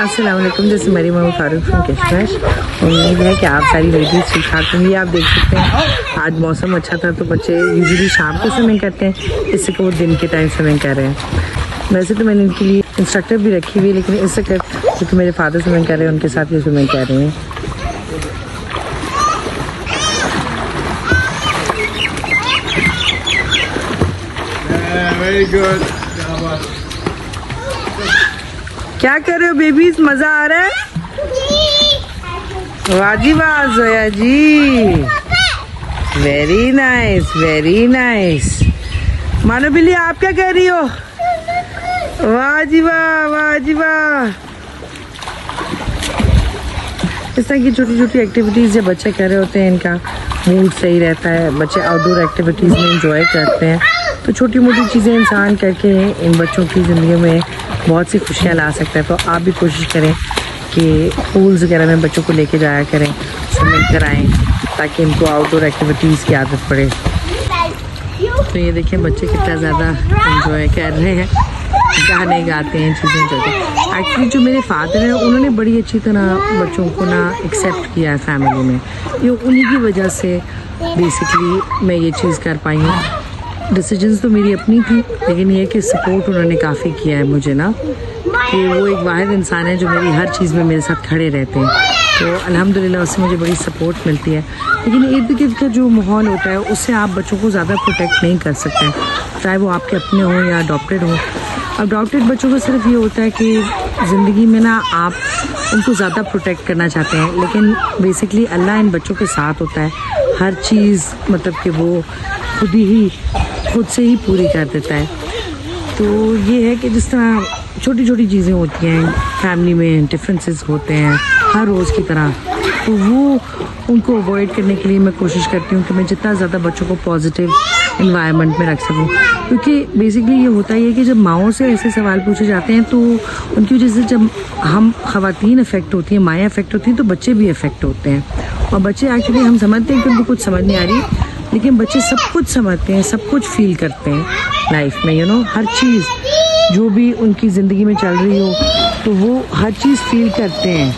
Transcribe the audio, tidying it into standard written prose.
अस्सलाम वालेकुम। जैसे मेरी मम्मी फारूक फ्रॉम कश्मीर। उम्मीद है कि आप सारी लेडीज ठीक ठाक होंगी। आप देख सकते हैं आज मौसम अच्छा था तो बच्चे यूजुअली शाम को स्विमिंग करते हैं, इससे कि वो दिन के टाइम स्विमिंग कर रहे हैं। वैसे तो मैंने इनके लिए इंस्ट्रक्टर भी रखी हुई है, लेकिन इससे क्योंकि मेरे फादर स्विमिंग कर रहे हैं उनके साथ ये स्विमिंग कर रहे हैं। Very good. क्या कर रहे हो बेबीज, मजा आ रहा है? वाह जी वाह जोया जी, वेरी नाइस वेरी नाइस। मानो बिल्ली आप क्या कह रही हो? वाह जी वाह वाह जी वाह। इस तरह की छोटी छोटी एक्टिविटीज़ जब बच्चे कर रहे होते हैं इनका मूड सही रहता है, बच्चे आउटडोर एक्टिविटीज़ में इंजॉय करते हैं। तो छोटी मोटी चीज़ें इंसान करके इन बच्चों की ज़िंदगी में बहुत सी खुशियाँ ला सकता है। तो आप भी कोशिश करें कि पूल्स वगैरह में बच्चों को लेके जाया करें, स्विमिंग कराएं, ताकि इनको आउटडोर एक्टिविटीज़ की आदत पड़े। तो ये देखें बच्चे कितना ज़्यादा इंजॉय कर रहे हैं, गाने गाते हैं, चीज़ें करते हैं। एक्चुअली जो मेरे फादर हैं उन्होंने बड़ी अच्छी तरह बच्चों को ना एक्सेप्ट किया है फैमिली में। ये उन्हीं की वजह से बेसिकली मैं ये चीज़ कर पाई हूँ। डिसीजंस तो मेरी अपनी थी, लेकिन ये कि सपोर्ट उन्होंने काफ़ी किया है मुझे ना, कि वो एक वाहिद इंसान है जो मेरी हर चीज़ में मेरे साथ खड़े रहते हैं। तो अल्हम्दुलिल्लाह उससे मुझे बड़ी सपोर्ट मिलती है। लेकिन इर्द गिर्द का जो माहौल होता है उससे आप बच्चों को ज़्यादा प्रोटेक्ट नहीं कर सकते, चाहे वो आपके अपने हों या अडॉप्टेड हों। अडॉप्टेड बच्चों को सिर्फ ये होता है कि ज़िंदगी में ना आप उनको ज़्यादा प्रोटेक्ट करना चाहते हैं, लेकिन बेसिकली अल्लाह इन बच्चों के साथ होता है। हर चीज़ मतलब कि वो खुद से ही पूरी कर देता है। तो ये है कि जिस तरह छोटी छोटी चीज़ें होती हैं फैमिली में, डिफरेंसेस होते हैं हर रोज़ की तरह, तो वो उनको अवॉइड करने के लिए मैं कोशिश करती हूँ कि मैं जितना ज़्यादा बच्चों को पॉजिटिव इन्वायरमेंट में रख सकूँ। क्योंकि बेसिकली ये होता ही है कि जब माओं से ऐसे सवाल पूछे जाते हैं तो उनकी वजह से जब हम ख़वातीन अफेक्ट होती हैं, माएँ अफेक्ट होती हैं, तो बच्चे भी अफेक्ट होते हैं। और बच्चे एक्चुअली हम समझते हैं कि उनको कुछ समझ नहीं आ रही, लेकिन बच्चे सब कुछ समझते हैं, सब कुछ फील करते हैं लाइफ में। यू नो, हर चीज़ जो भी उनकी ज़िंदगी में चल रही हो तो वो हर चीज़ फील करते हैं।